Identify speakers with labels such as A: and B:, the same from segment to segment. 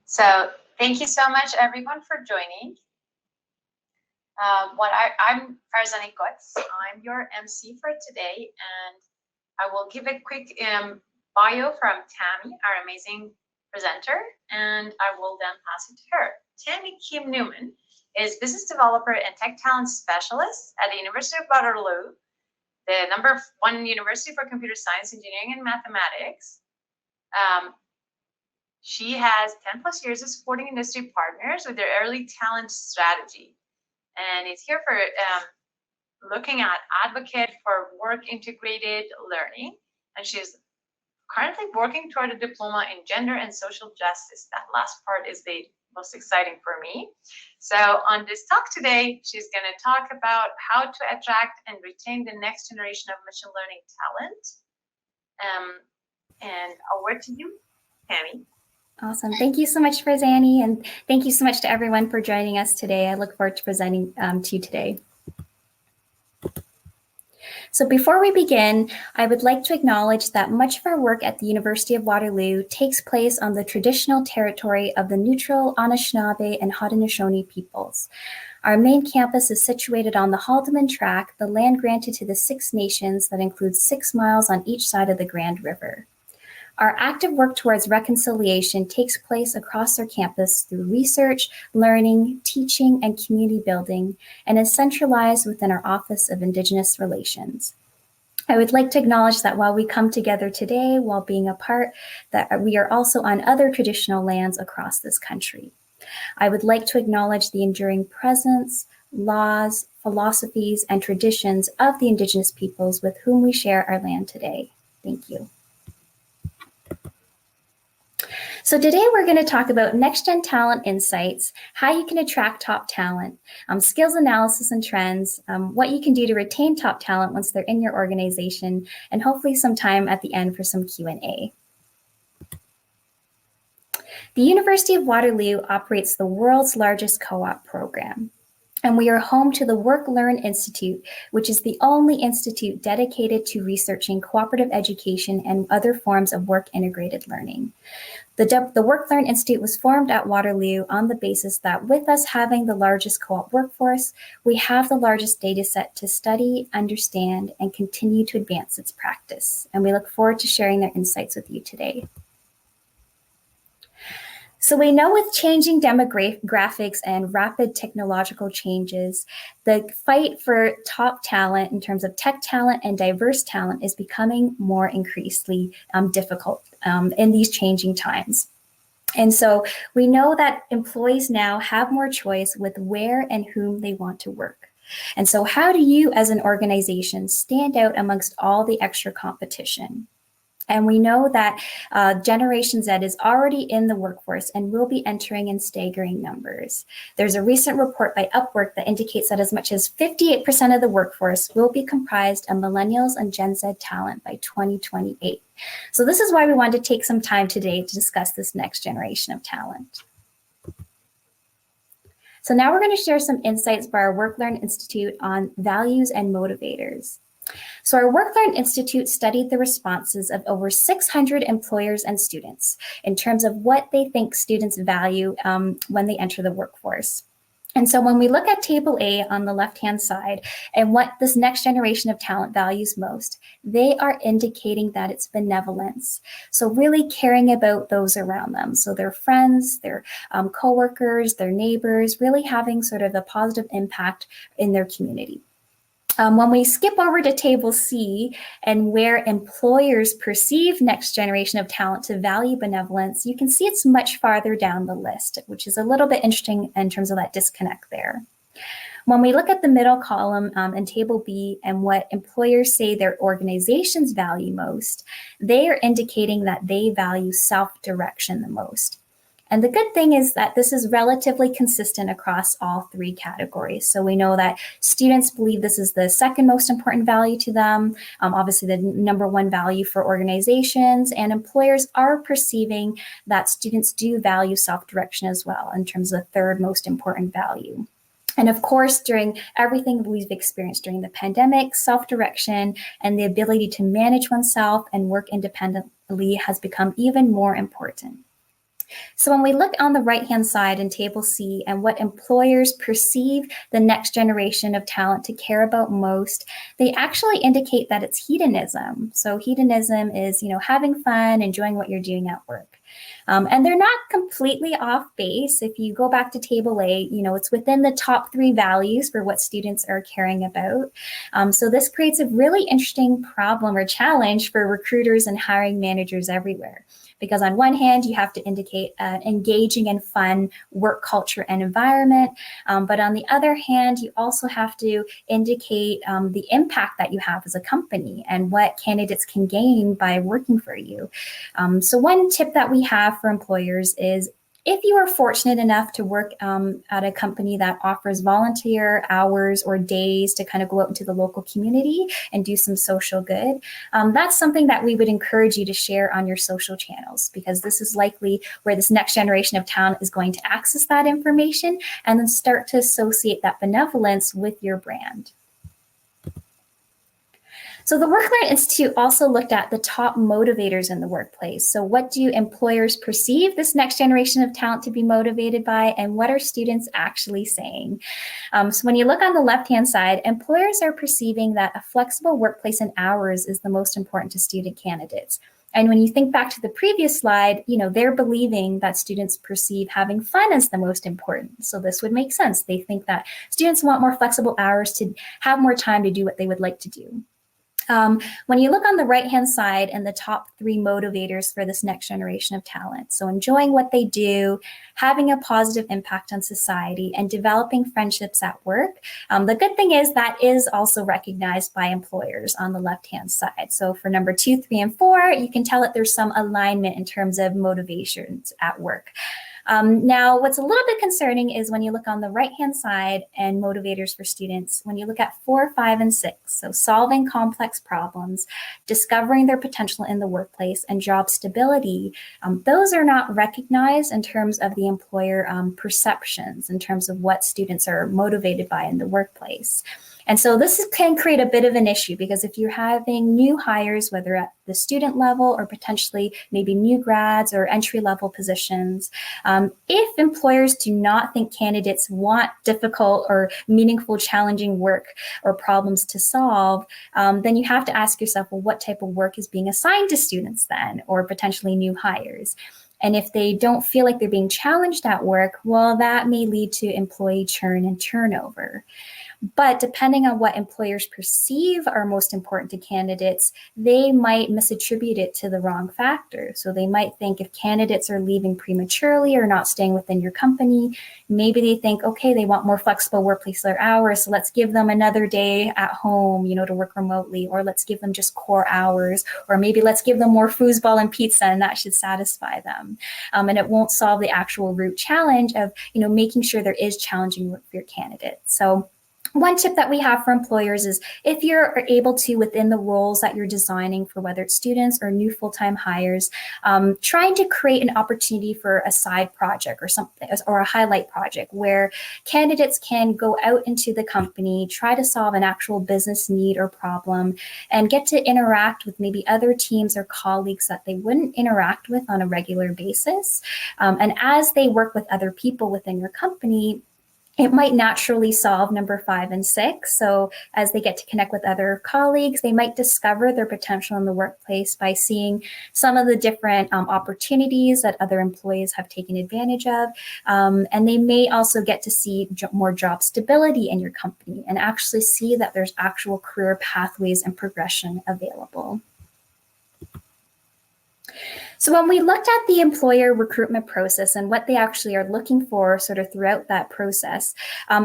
A: So thank you so much, everyone, for joining. I'm Farzani Kotz. I'm your MC for today, and I will give a quick bio from Tammy, our amazing presenter, and I will then pass it to her. Tammy Kim-Newman is business developer and tech talent specialist at the University of Waterloo, the #1 university for computer science, engineering, and mathematics. She has 10 plus years of supporting industry partners with their early talent strategy, and is here for looking at advocate for work integrated learning. And she's currently working toward a diploma in gender and social justice. That last part is the most exciting for me. So on this talk today, she's going to talk about how to attract and retain the next generation of machine learning talent. And over to you, Tammy.
B: Awesome. Thank you so much, Farzani, and thank you so much to everyone for joining us today. I look forward to presenting to you today. So before we begin, I would like to acknowledge that much of our work at the University of Waterloo takes place on the traditional territory of the neutral Anishinaabe and Haudenosaunee peoples. Our main campus is situated on the Haldeman Tract, the land granted to the Six Nations that includes 6 miles on each side of the Grand River. Our active work towards reconciliation takes place across our campus through research, learning, teaching, and community building, and is centralized within our Office of Indigenous Relations. I would like to acknowledge that while we come together today while being apart, that we are also on other traditional lands across this country. I would like to acknowledge the enduring presence, laws, philosophies, and traditions of the Indigenous peoples with whom we share our land today. Thank you. So today we're going to talk about next-gen talent insights, how you can attract top talent, skills analysis and trends, what you can do to retain top talent once they're in your organization, and hopefully some time at the end for some Q&A. The University of Waterloo operates the world's largest co-op program, and we are home to the Work-Learn Institute, which is the only institute dedicated to researching cooperative education and other forms of work-integrated learning. The Work-Learn Institute was formed at Waterloo on the basis that with us having the largest co-op workforce, we have the largest data set to study, understand, and continue to advance its practice. And we look forward to sharing their insights with you today. So we know with changing demographics and rapid technological changes, the fight for top talent in terms of tech talent and diverse talent is becoming more increasingly difficult in these changing times. And so we know that employees now have more choice with where and whom they want to work. And so how do you as an organization stand out amongst all the extra competition? And we know that Generation Z is already in the workforce and will be entering in staggering numbers. There's a recent report by Upwork that indicates that as much as 58% of the workforce will be comprised of millennials and Gen Z talent by 2028. So this is why we wanted to take some time today to discuss this next generation of talent. So now we're going to share some insights by our Work-Learn Institute on values and motivators. So our Work-Learn Institute studied the responses of over 600 employers and students in terms of what they think students value when they enter the workforce. And so when we look at Table A on the left-hand side and what this next generation of talent values most, they are indicating that it's benevolence. So really caring about those around them. So their friends, their coworkers, their neighbors, really having sort of a positive impact in their community. When we skip over to Table C and where employers perceive next generation of talent to value benevolence, you can see it's much farther down the list, which is a little bit interesting in terms of that disconnect there. When we look at the middle column in Table B and what employers say their organizations value most, they are indicating that they value self-direction the most. And the good thing is that this is relatively consistent across all 3 categories. So we know that students believe this is the second most important value to them, obviously the #1 value for organizations, and employers are perceiving that students do value self-direction as well in terms of the 3rd most important value. And of course, during everything we've experienced during the pandemic, self-direction and the ability to manage oneself and work independently has become even more important. So when we look on the right-hand side in Table C and what employers perceive the next generation of talent to care about most, they actually indicate that it's hedonism. So hedonism is, having fun, enjoying what you're doing at work. And they're not completely off base. If you go back to Table A, it's within the top 3 values for what students are caring about. So this creates a really interesting problem or challenge for recruiters and hiring managers everywhere. Because on one hand, you have to indicate an engaging and fun work culture and environment. But on the other hand, you also have to indicate the impact that you have as a company and what candidates can gain by working for you. So one tip that we have for employers is, if you are fortunate enough to work at a company that offers volunteer hours or days to kind of go out into the local community and do some social good, that's something that we would encourage you to share on your social channels, because this is likely where this next generation of talent is going to access that information and then start to associate that benevolence with your brand. So the Work Learn Institute also looked at the top motivators in the workplace. So what do employers perceive this next generation of talent to be motivated by, and what are students actually saying? So when you look on the left-hand side, employers are perceiving that a flexible workplace and hours is the most important to student candidates. And when you think back to the previous slide, they're believing that students perceive having fun as the most important. So this would make sense. They think that students want more flexible hours to have more time to do what they would like to do. When you look on the right-hand side and the top 3 motivators for this next generation of talent, so enjoying what they do, having a positive impact on society, and developing friendships at work, the good thing is that is also recognized by employers on the left-hand side. So for number 2, 3, and 4, you can tell that there's some alignment in terms of motivations at work. Now, what's a little bit concerning is when you look on the right-hand side and motivators for students, when you look at 4, 5, and 6, so solving complex problems, discovering their potential in the workplace, and job stability, those are not recognized in terms of the employer perceptions, in terms of what students are motivated by in the workplace. And so this can create a bit of an issue, because if you're having new hires, whether at the student level or potentially maybe new grads or entry-level positions, if employers do not think candidates want difficult or meaningful, challenging work or problems to solve, then you have to ask yourself, well, what type of work is being assigned to students then, or potentially new hires? And if they don't feel like they're being challenged at work, well, that may lead to employee churn and turnover. But depending on what employers perceive are most important to candidates, they might misattribute it to the wrong factor. So they might think if candidates are leaving prematurely or not staying within your company, maybe they think, okay, they want more flexible workplace hours, so let's give them another day at home, to work remotely, or let's give them just core hours, or maybe let's give them more foosball and pizza, and that should satisfy them. And it won't solve the actual root challenge of, making sure there is challenging work for your candidate. So one tip that we have for employers is, if you're able to, within the roles that you're designing for whether it's students or new full-time hires, trying to create an opportunity for a side project or something, or a highlight project where candidates can go out into the company, try to solve an actual business need or problem, and get to interact with maybe other teams or colleagues that they wouldn't interact with on a regular basis. And as they work with other people within your company, it might naturally solve number 5 and 6. So as they get to connect with other colleagues, they might discover their potential in the workplace by seeing some of the different opportunities that other employees have taken advantage of. And they may also get to see more job stability in your company and actually see that there's actual career pathways and progression available. So when we looked at the employer recruitment process and what they actually are looking for sort of throughout that process,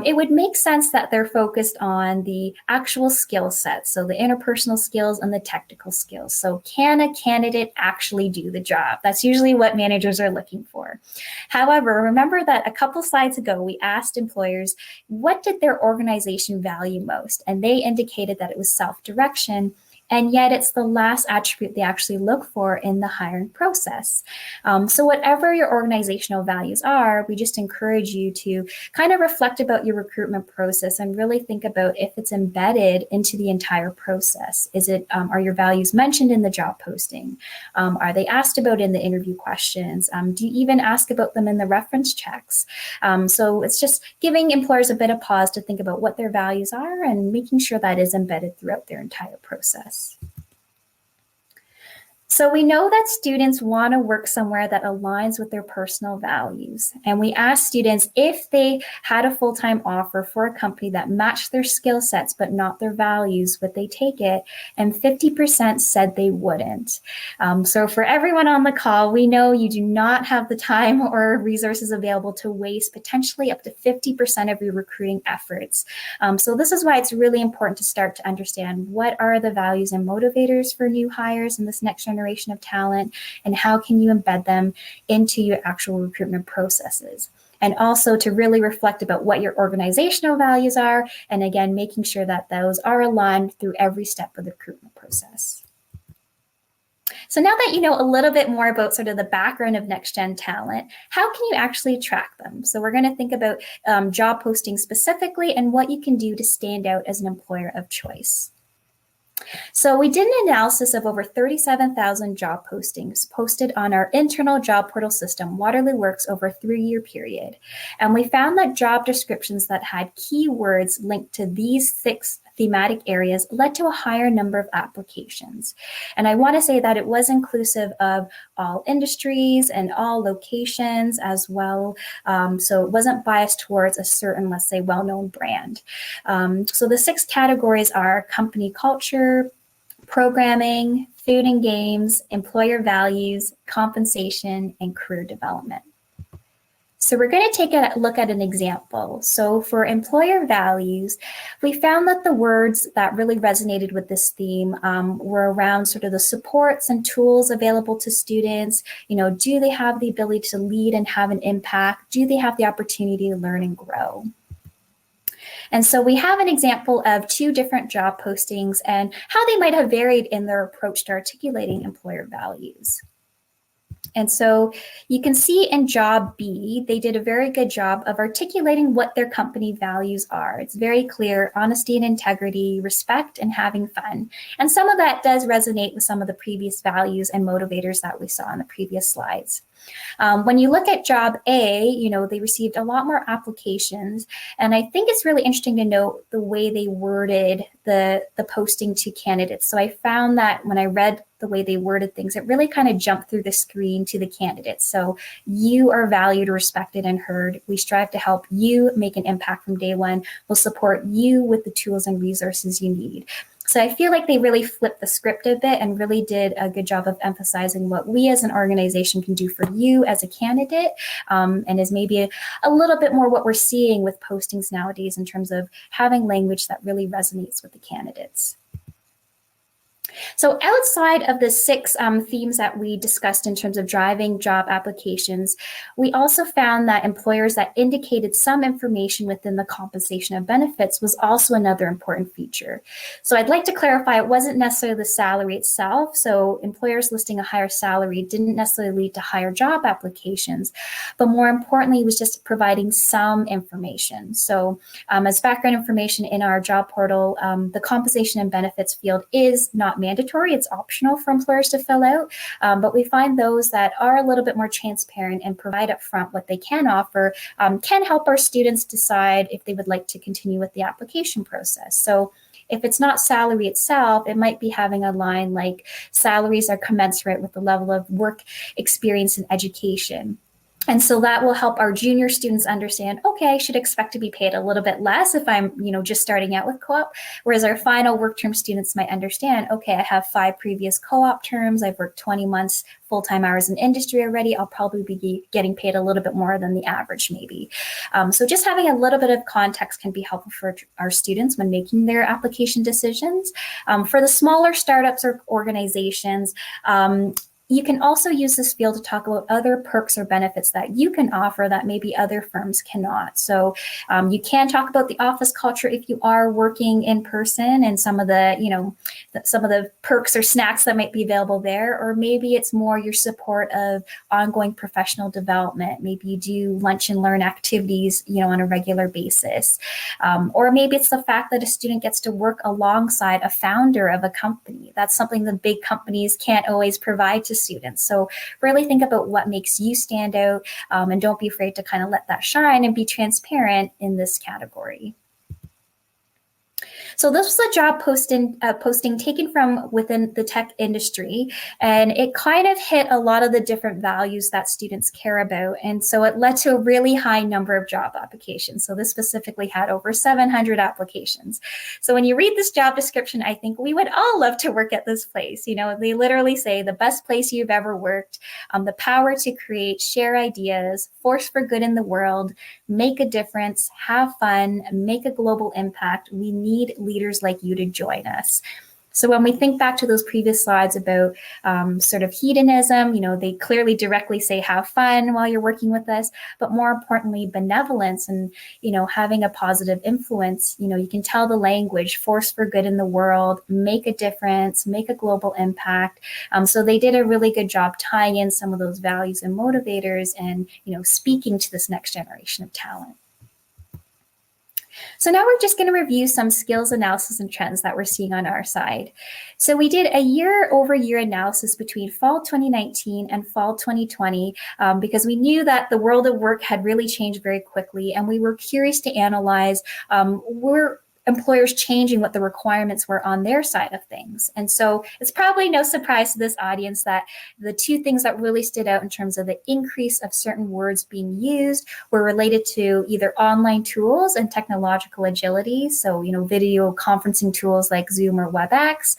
B: it would make sense that they're focused on the actual skill set, so the interpersonal skills and the technical skills. So can a candidate actually do the job? That's usually what managers are looking for. However, remember that a couple slides ago, we asked employers, what did their organization value most? And they indicated that it was self-direction. And yet it's the last attribute they actually look for in the hiring process. So whatever your organizational values are, we just encourage you to kind of reflect about your recruitment process and really think about if it's embedded into the entire process. Is it, are your values mentioned in the job posting? Are they asked about in the interview questions? Do you even ask about them in the reference checks? So it's just giving employers a bit of pause to think about what their values are and making sure that is embedded throughout their entire process. So we know that students want to work somewhere that aligns with their personal values. And we asked students if they had a full-time offer for a company that matched their skill sets but not their values, would they take it? And 50% said they wouldn't. So for everyone on the call, we know you do not have the time or resources available to waste potentially up to 50% of your recruiting efforts. So this is why it's really important to start to understand what are the values and motivators for new hires in this next generation of talent, and how can you embed them into your actual recruitment processes. And also to really reflect about what your organizational values are, and again, making sure that those are aligned through every step of the recruitment process. So now that you know a little bit more about sort of the background of Next Gen talent, how can you actually track them? So we're going to think about job postings specifically and what you can do to stand out as an employer of choice. So we did an analysis of over 37,000 job postings posted on our internal job portal system, Waterloo Works, over a 3-year period. And we found that job descriptions that had keywords linked to these 6 thematic areas led to a higher number of applications. And I want to say that it was inclusive of all industries and all locations as well. So it wasn't biased towards a certain, let's say, well-known brand. So the 6 categories are company culture, programming, food and games, employer values, compensation, and career development. So we're going to take a look at an example. So for employer values, we found that the words that really resonated with this theme were around sort of the supports and tools available to students. You know, do they have the ability to lead and have an impact? Do they have the opportunity to learn and grow? And so we have an example of 2 different job postings and how they might have varied in their approach to articulating employer values. And so you can see in job B, they did a very good job of articulating what their company values are. It's very clear: honesty and integrity, respect, and having fun. And some of that does resonate with some of the previous values and motivators that we saw in the previous slides. When you look at job A, you know, they received a lot more applications. And I think it's really interesting to note the way they worded the posting to candidates. So I found that when I read the way they worded things, it really kind of jumped through the screen to the candidates. So you are valued, respected, and heard. We strive to help you make an impact from day one. We'll support you with the tools and resources you need. So I feel like they really flipped the script a bit and really did a good job of emphasizing what we as an organization can do for you as a candidate, and is maybe a little bit more what we're seeing with postings nowadays in terms of having language that really resonates with the candidates. So outside of the 6 themes that we discussed in terms of driving job applications, we also found that employers that indicated some information within the compensation and benefits was also another important feature. So I'd like to clarify, it wasn't necessarily the salary itself. So employers listing a higher salary didn't necessarily lead to higher job applications, but more importantly, it was just providing some information. So as background information in our job portal, the compensation and benefits field is not mandatory. It's optional for employers to fill out, but we find those that are a little bit more transparent and provide upfront what they can offer can help our students decide if they would like to continue with the application process. So if it's not salary itself, it might be having a line like salaries are commensurate with the level of work experience and education. And so that will help our junior students understand, okay, I should expect to be paid a little bit less if I'm, just starting out with co-op. Whereas our final work term students might understand, okay, I have 5 previous co-op terms. I've worked 20 months full-time hours in industry already. I'll probably be getting paid a little bit more than the average maybe. So just having a little bit of context can be helpful for our students when making their application decisions. For the smaller startups or organizations, you can also use this field to talk about other perks or benefits that you can offer that maybe other firms cannot. So you can talk about the office culture if you are working in person and some of the, some of the perks or snacks that might be available there, or maybe it's more your support of ongoing professional development. Maybe you do lunch and learn activities, on a regular basis. Or maybe it's the fact that a student gets to work alongside a founder of a company. That's something the big companies can't always provide to students. So really think about what makes you stand out, and don't be afraid to kind of let that shine and be transparent in this category. So this was a job posting taken from within the tech industry, and it kind of hit a lot of the different values that students care about. And so it led to a really high number of job applications. So this specifically had over 700 applications. So when you read this job description, I think we would all love to work at this place. They literally say the best place you've ever worked, the power to create, share ideas, force for good in the world, make a difference, have fun, make a global impact. We need leaders like you to join us. So when we think back to those previous slides about sort of hedonism, they clearly directly say have fun while you're working with us, but more importantly, benevolence and, having a positive influence. You can tell the language, force for good in the world, make a difference, make a global impact. So they did a really good job tying in some of those values and motivators and, speaking to this next generation of talent. So now we're just going to review some skills analysis and trends that we're seeing on our side. So we did a year-over-year analysis between fall 2019 and fall 2020 because we knew that the world of work had really changed very quickly, and we were curious to analyze were employers changing what the requirements were on their side of things. And so it's probably no surprise to this audience that the two things that really stood out in terms of the increase of certain words being used were related to either online tools and technological agility. So, video conferencing tools like Zoom or WebEx,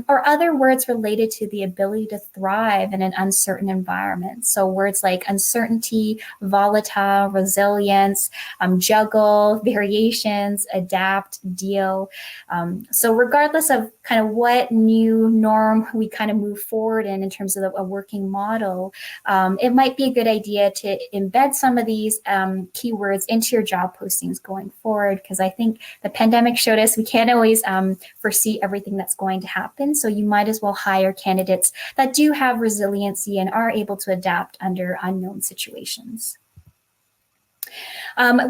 B: or other words related to the ability to thrive in an uncertain environment. So words like uncertainty, volatile, resilience, juggle, variations, adapt, deal. So regardless of kind of what new norm we kind of move forward in terms of a working model, it might be a good idea to embed some of these keywords into your job postings going forward, because I think the pandemic showed us we can't always foresee everything that's going to happen. So you might as well hire candidates that do have resiliency and are able to adapt under unknown situations.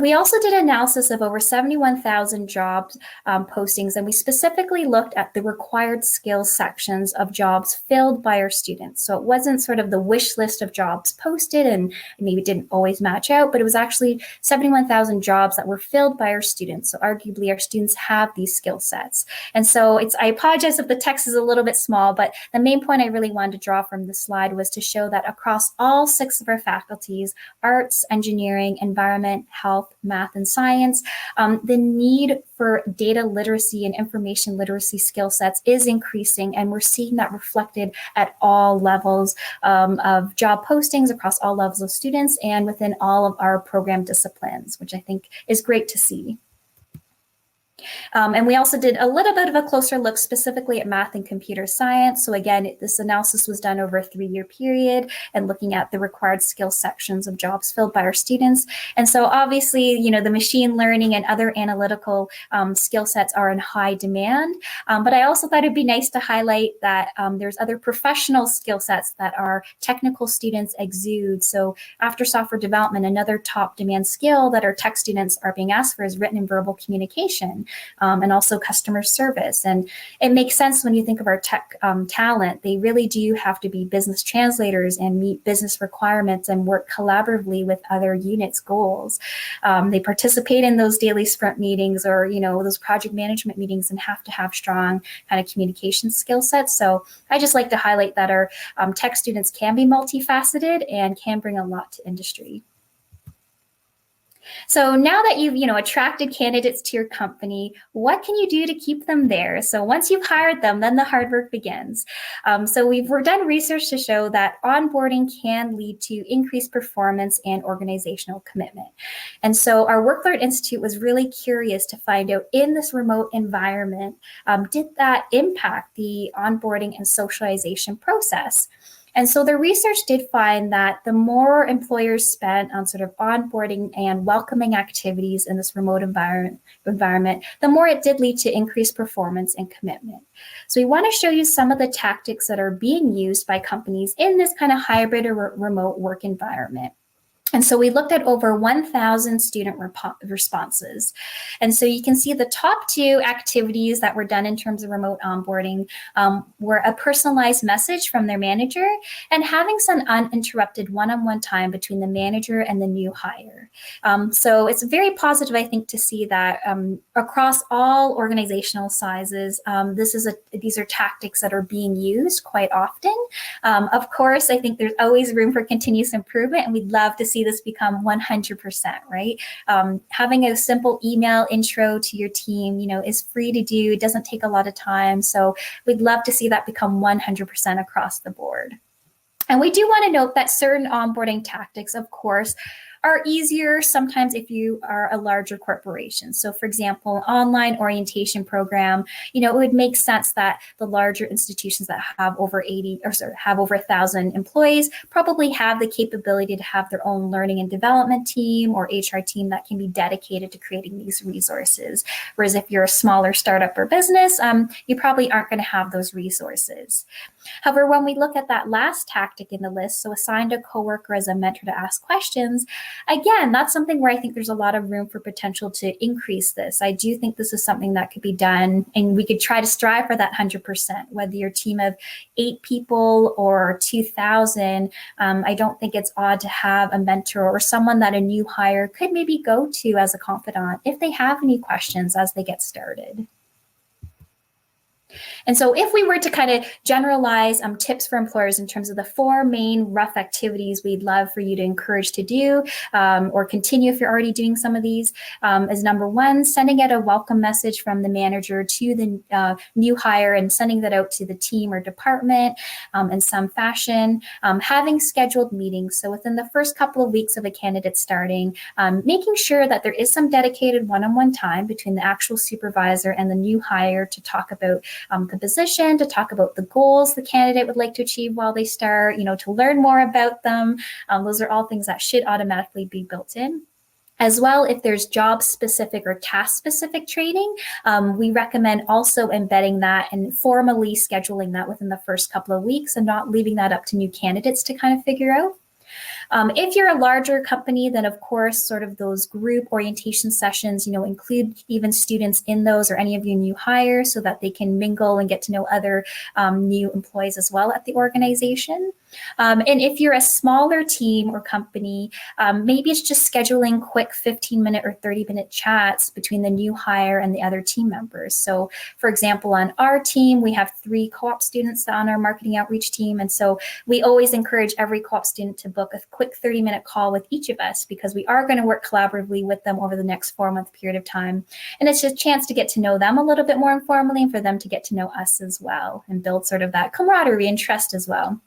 B: We also did analysis of over 71,000 job postings, and we specifically looked at the required skills sections of jobs filled by our students. So it wasn't sort of the wish list of jobs posted and maybe didn't always match out, but it was actually 71,000 jobs that were filled by our students. So arguably our students have these skill sets. And so I apologize if the text is a little bit small, but the main point I really wanted to draw from this slide was to show that across all 6 of our faculties, arts, engineering, environment, health, math, and science, the need for data literacy and information literacy skill sets is increasing, and we're seeing that reflected at all levels of job postings across all levels of students and within all of our program disciplines, which I think is great to see. And we also did a little bit of a closer look specifically at math and computer science. So again, this analysis was done over a 3-year period and looking at the required skill sections of jobs filled by our students. And so obviously, the machine learning and other analytical skill sets are in high demand. But I also thought it'd be nice to highlight that there's other professional skill sets that our technical students exude. So after software development, another top demand skill that our tech students are being asked for is written and verbal communication. And also customer service. And it makes sense when you think of our tech talent. They really do have to be business translators and meet business requirements and work collaboratively with other units' goals. They participate in those daily sprint meetings or, those project management meetings and have to have strong kind of communication skill sets. So I just like to highlight that our tech students can be multifaceted and can bring a lot to industry. So now that you've, attracted candidates to your company, what can you do to keep them there? So once you've hired them, then the hard work begins. So we've done research to show that onboarding can lead to increased performance and organizational commitment. And so our WorkLearn Institute was really curious to find out in this remote environment, did that impact the onboarding and socialization process? And so the research did find that the more employers spent on sort of onboarding and welcoming activities in this remote environment, the more it did lead to increased performance and commitment. So we want to show you some of the tactics that are being used by companies in this kind of hybrid or remote work environment. And so we looked at over 1,000 student responses. And so you can see the top two activities that were done in terms of remote onboarding were a personalized message from their manager and having some uninterrupted one-on-one time between the manager and the new hire. So it's very positive, I think, to see that across all organizational sizes, these are tactics that are being used quite often. Of course, I think there's always room for continuous improvement, and we'd love to see this become 100%, right? Having a simple email intro to your team, is free to do. It doesn't take a lot of time. So we'd love to see that become 100% across the board. And we do want to note that certain onboarding tactics, of course, are easier sometimes if you are a larger corporation. So for example, online orientation program, it would make sense that the larger institutions that have over 1,000 employees probably have the capability to have their own learning and development team or HR team that can be dedicated to creating these resources. Whereas if you're a smaller startup or business, you probably aren't going to have those resources. However, when we look at that last tactic in the list, so assigned a coworker as a mentor to ask questions, again, that's something where I think there's a lot of room for potential to increase this. I do think this is something that could be done, and we could try to strive for that 100%, whether you're a team of 8 people or 2,000. I don't think it's odd to have a mentor or someone that a new hire could maybe go to as a confidant if they have any questions as they get started. And so if we were to kind of generalize tips for employers in terms of the 4 main rough activities we'd love for you to encourage to do or continue if you're already doing some of these, is number 1, sending out a welcome message from the manager to the new hire and sending that out to the team or department in some fashion, having scheduled meetings. So within the first couple of weeks of a candidate starting, making sure that there is some dedicated one-on-one time between the actual supervisor and the new hire to talk about the position, to talk about the goals the candidate would like to achieve while they start, to learn more about them. Those are all things that should automatically be built in. As well, if there's job-specific or task-specific training, we recommend also embedding that and formally scheduling that within the first couple of weeks and not leaving that up to new candidates to kind of figure out. If you're a larger company, then of course, sort of those group orientation sessions, include even students in those or any of your new hires so that they can mingle and get to know other new employees as well at the organization. And if you're a smaller team or company, maybe it's just scheduling quick 15-minute or 30-minute chats between the new hire and the other team members. So for example, on our team, we have 3 co-op students on our marketing outreach team. And so we always encourage every co-op student to book a quick 30-minute call with each of us because we are going to work collaboratively with them over the next 4-month period of time. And it's just a chance to get to know them a little bit more informally and for them to get to know us as well and build sort of that camaraderie and trust as well.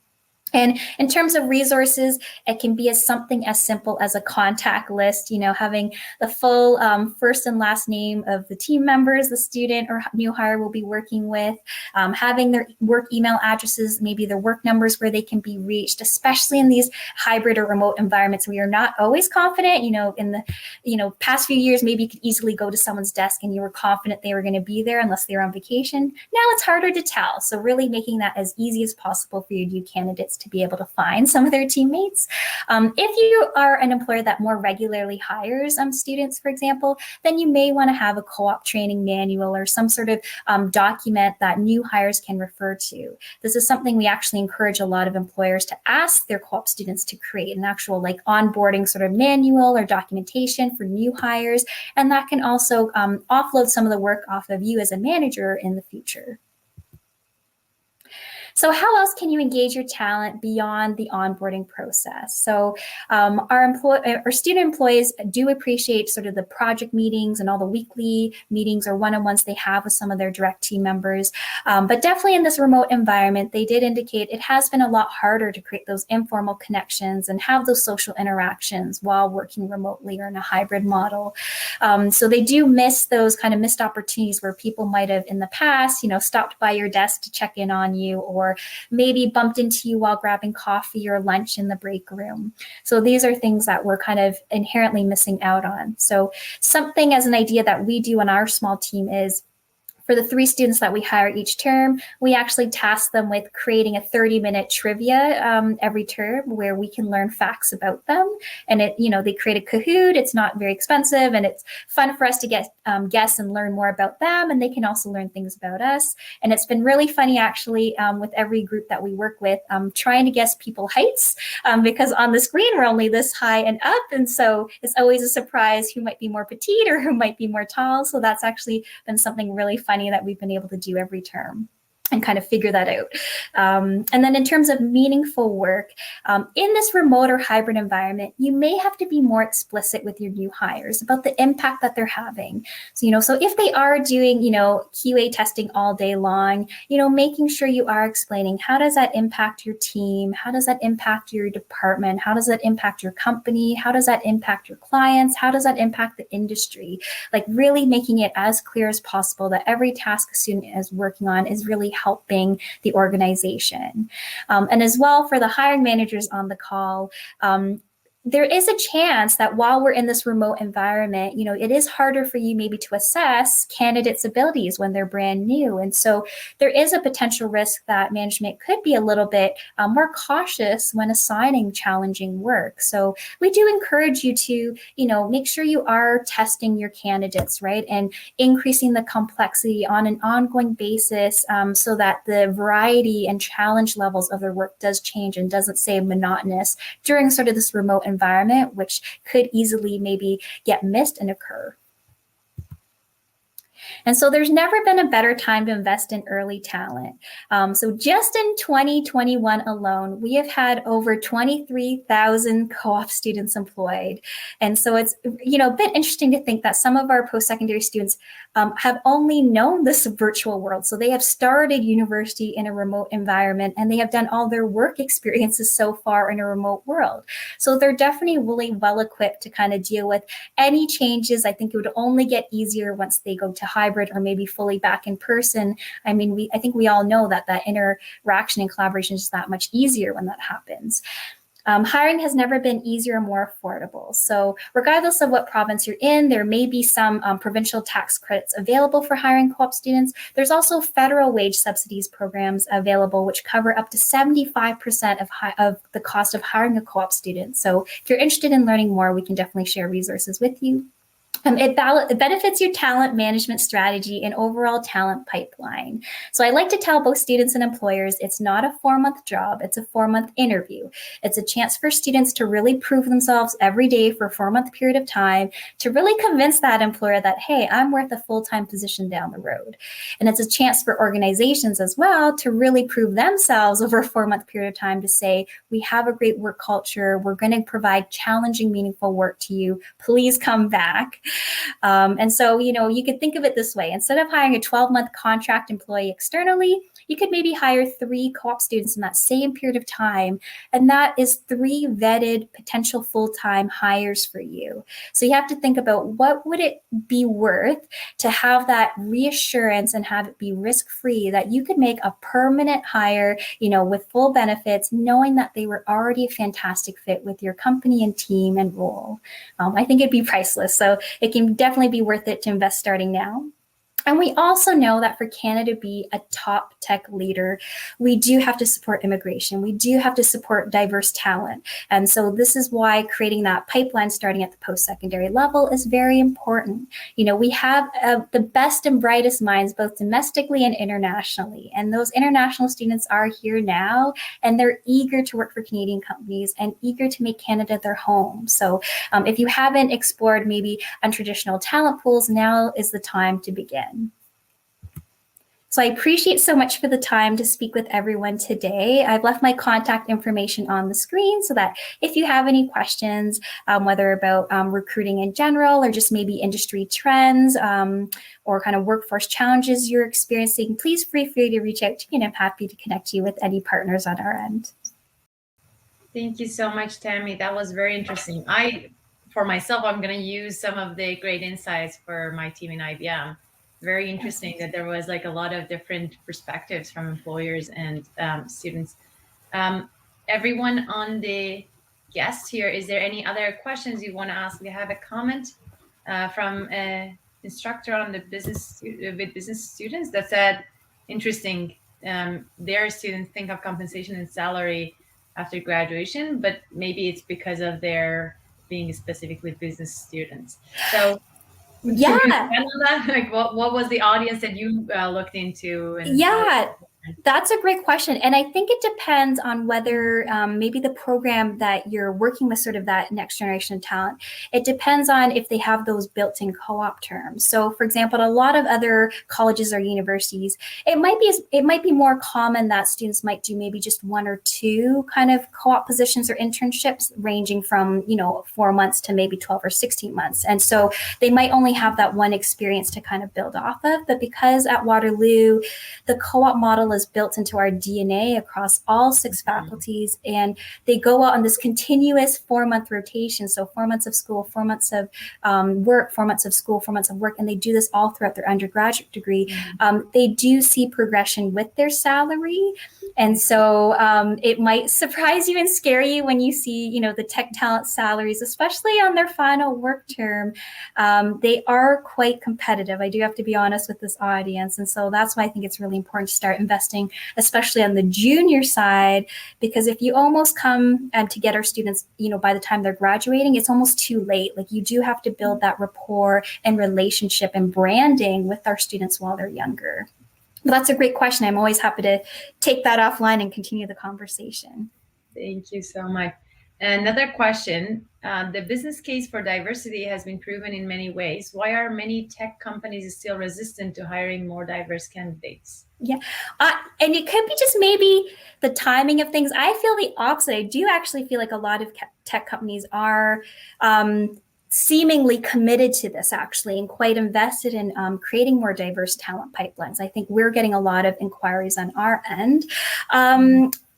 B: And in terms of resources, it can be something as simple as a contact list, having the full first and last name of the team members, the student or new hire will be working with, having their work email addresses, maybe their work numbers where they can be reached, especially in these hybrid or remote environments. We are not always confident, in the past few years, maybe you could easily go to someone's desk and you were confident they were going to be there unless they were on vacation. Now it's harder to tell. So really making that as easy as possible for your new candidates to be able to find some of their teammates. If you are an employer that more regularly hires students, for example, then you may want to have a co-op training manual or some sort of document that new hires can refer to. This is something we actually encourage a lot of employers to ask their co-op students to create an actual onboarding sort of manual or documentation for new hires. And that can also offload some of the work off of you as a manager in the future. So how else can you engage your talent beyond the onboarding process? So our student employees do appreciate sort of the project meetings and all the weekly meetings or one-on-ones they have with some of their direct team members. But definitely in this remote environment, they did indicate it has been a lot harder to create those informal connections and have those social interactions while working remotely or in a hybrid model. So they do miss those kind of missed opportunities where people might have in the past, stopped by your desk to check in on you or or maybe bumped into you while grabbing coffee or lunch in the break room. So these are things that we're kind of inherently missing out on. So something as an idea that we do on our small team is, for the 3 students that we hire each term, we actually task them with creating a 30-minute trivia every term where we can learn facts about them. And they create a Kahoot. It's not very expensive, and it's fun for us to get guess and learn more about them. And they can also learn things about us. And it's been really funny, actually, with every group that we work with, trying to guess people heights, because on the screen we're only this high and up. And so it's always a surprise who might be more petite or who might be more tall. So that's actually been something really funny that we've been able to do every term and kind of figure that out. And then in terms of meaningful work, in this remote or hybrid environment, you may have to be more explicit with your new hires about the impact that they're having. So if they are doing, QA testing all day long, making sure you are explaining, how does that impact your team? How does that impact your department? How does that impact your company? How does that impact your clients? How does that impact the industry? Like really making it as clear as possible that every task a student is working on is really helping the organization. And as well, for the hiring managers on the call, there is a chance that while we're in this remote environment, it is harder for you maybe to assess candidates' abilities when they're brand new. And so there is a potential risk that management could be a little bit more cautious when assigning challenging work. So we do encourage you to, make sure you are testing your candidates, right? And increasing the complexity on an ongoing basis so that the variety and challenge levels of their work does change and doesn't stay monotonous during sort of this remote environment, which could easily maybe get missed and occur. And so there's never been a better time to invest in early talent. So just in 2021 alone, we have had over 23,000 co-op students employed. And so it's, a bit interesting to think that some of our post-secondary students have only known this virtual world. So they have started university in a remote environment, and they have done all their work experiences so far in a remote world. So they're definitely really well equipped to kind of deal with any changes. I think it would only get easier once they go to hybrid or maybe fully back in person. I think we all know that interaction and collaboration is that much easier when that happens. Hiring has never been easier or more affordable. So regardless of what province you're in, there may be some provincial tax credits available for hiring co-op students. There's also federal wage subsidies programs available, which cover up to 75% of the cost of hiring a co-op student. So if you're interested in learning more, we can definitely share resources with you. It benefits your talent management strategy and overall talent pipeline. So I like to tell both students and employers, it's not a 4-month job, it's a 4-month interview. It's a chance for students to really prove themselves every day for a 4-month period of time, to really convince that employer that, hey, I'm worth a full-time position down the road. And it's a chance for organizations as well to really prove themselves over a 4-month period of time to say, we have a great work culture, we're going to provide challenging, meaningful work to you, please come back. And so, you could think of it this way. Instead of hiring a 12-month contract employee externally, you could maybe hire 3 co-op students in that same period of time. And that is 3 vetted potential full-time hires for you. So you have to think about, what would it be worth to have that reassurance and have it be risk-free that you could make a permanent hire, with full benefits, knowing that they were already a fantastic fit with your company and team and role. I think it'd be priceless. So it can definitely be worth it to invest starting now. And we also know that for Canada to be a top tech leader, we do have to support immigration. We do have to support diverse talent. And so this is why creating that pipeline starting at the post-secondary level is very important. We have the best and brightest minds, both domestically and internationally. And those international students are here now, and they're eager to work for Canadian companies and eager to make Canada their home. So if you haven't explored maybe untraditional talent pools, now is the time to begin. So I appreciate so much for the time to speak with everyone today. I've left my contact information on the screen so that if you have any questions, whether about recruiting in general or just maybe industry trends or kind of workforce challenges you're experiencing, please feel free to reach out to me, and I'm happy to connect you with any partners on our end.
C: Thank you so much, Tammy. That was very interesting. For myself, I'm going to use some of the great insights for my team in IBM. very interesting that there was like a lot of different perspectives from employers and students. Everyone on the guest here, is there any other questions you want to ask? We have a comment from an instructor on the business with business students that said, interesting, their students think of compensation and salary after graduation, but maybe it's because of their being specific with business students. So can you expand on that? Like what was the audience that you looked into? And
B: that's a great question. And I think it depends on whether maybe the program that you're working with, sort of that next generation of talent, it depends on if they have those built-in co-op terms. So for example, a lot of other colleges or universities, it might be more common that students might do maybe just 1 or 2 kind of co-op positions or internships, ranging from 4 months to maybe 12 or 16 months. And so they might only have that one experience to kind of build off of. But because at Waterloo, the co-op model is built into our DNA across all 6 faculties, and they go out on this continuous 4-month rotation. So 4 months of school, 4 months of work, 4 months of school, 4 months of work, and they do this all throughout their undergraduate degree. They do see progression with their salary. And so it might surprise you and scare you when you see, the tech talent salaries, especially on their final work term. They are quite competitive. I do have to be honest with this audience. And so that's why I think it's really important to start investing, especially on the junior side, because if you almost come to get our students, by the time they're graduating, it's almost too late. Like, you do have to build that rapport and relationship and branding with our students while they're younger. But that's a great question. I'm always happy to take that offline and continue the conversation.
C: Thank you so much. Another question, the business case for diversity has been proven in many ways. Why are many tech companies still resistant to hiring more diverse candidates?
B: Yeah, and it could be just maybe the timing of things. I feel the opposite. I do actually feel like a lot of tech companies are seemingly committed to this, actually, and quite invested in creating more diverse talent pipelines. I think we're getting a lot of inquiries on our end.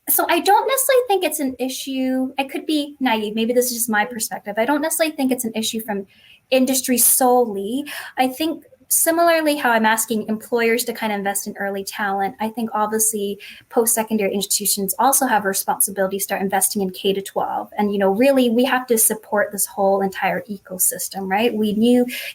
B: So I don't necessarily think it's an issue. I could be naive. Maybe this is just my perspective. I don't necessarily think it's an issue from industry solely. I think similarly how I'm asking employers to kind of invest in early talent, I think obviously post-secondary institutions also have a responsibility to start investing in K-12. And, really we have to support this whole entire ecosystem, right? We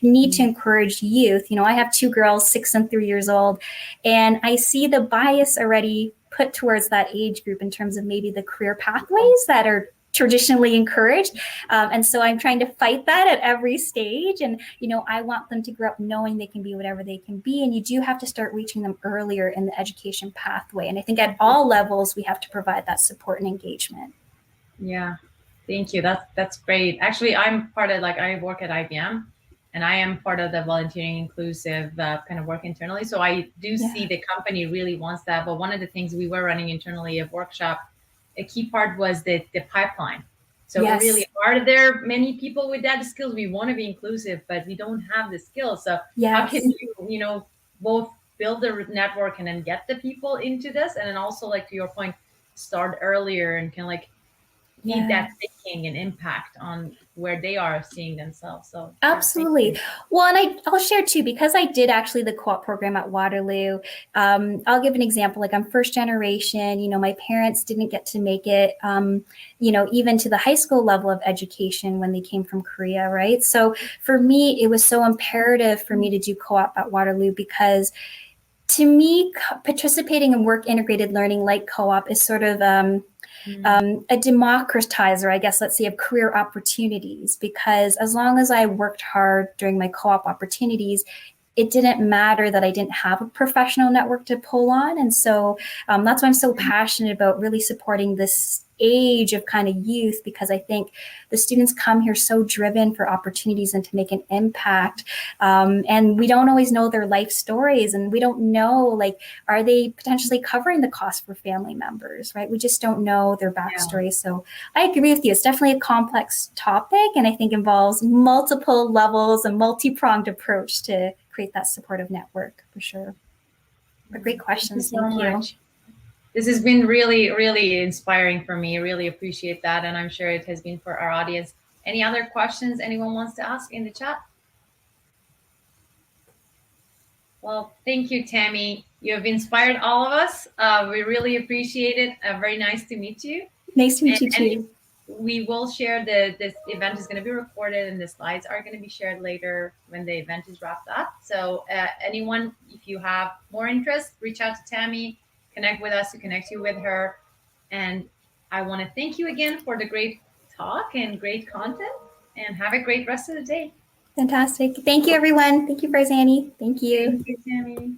B: need to encourage youth. I have 2 girls, 6 and 3 years old, and I see the bias already put towards that age group in terms of maybe the career pathways that are traditionally encouraged. And so I'm trying to fight that at every stage. And, I want them to grow up knowing they can be whatever they can be. And you do have to start reaching them earlier in the education pathway. And I think at all levels, we have to provide that support and engagement.
C: Yeah, thank you. That's great. Actually, I'm part of, I work at IBM, and I am part of the volunteering inclusive kind of work internally. So I do see the company really wants that. But one of the things we were running internally, a workshop, a key part was the pipeline. So really, are there many people with that skills? We want to be inclusive, but we don't have the skills. So how can you, both build the network and then get the people into this, and then also, to your point, start earlier and kind of need that thinking and impact on where they are seeing themselves. So
B: absolutely. Well, and I'll share too, because I did actually the co-op program at Waterloo. I'll give an example. I'm first generation, my parents didn't get to make it, even to the high school level of education when they came from Korea, right? So for me, it was so imperative for me to do co-op at Waterloo, because to me, participating in work integrated learning like co-op is sort of a democratizer, I guess, let's say, of career opportunities, because as long as I worked hard during my co-op opportunities, it didn't matter that I didn't have a professional network to pull on. And so that's why I'm so passionate about really supporting this age of kind of youth, because I think the students come here so driven for opportunities and to make an impact. And we don't always know their life stories, and we don't know, are they potentially covering the cost for family members, right? We just don't know their backstory. So I agree with you. It's definitely a complex topic, and I think involves multiple levels, a multi-pronged approach to create that supportive network, for sure. But great questions. Thank you.
C: This has been really, really inspiring for me. Really appreciate that. And I'm sure it has been for our audience. Any other questions anyone wants to ask in the chat? Well, thank you, Tammy. You have inspired all of us. We really appreciate it. Very nice to meet you.
B: Nice to meet you
C: And
B: too.
C: we will share this event is going to be recorded, and the slides are going to be shared later when the event is wrapped up. So anyone, if you have more interest, reach out to Tammy, connect with us to connect you with her. And I want to thank you again for the great talk and great content, and have a great rest of the day.
B: Fantastic. Thank you, everyone. Thank you, Farzani. Thank you.
C: Thank you, Tammy.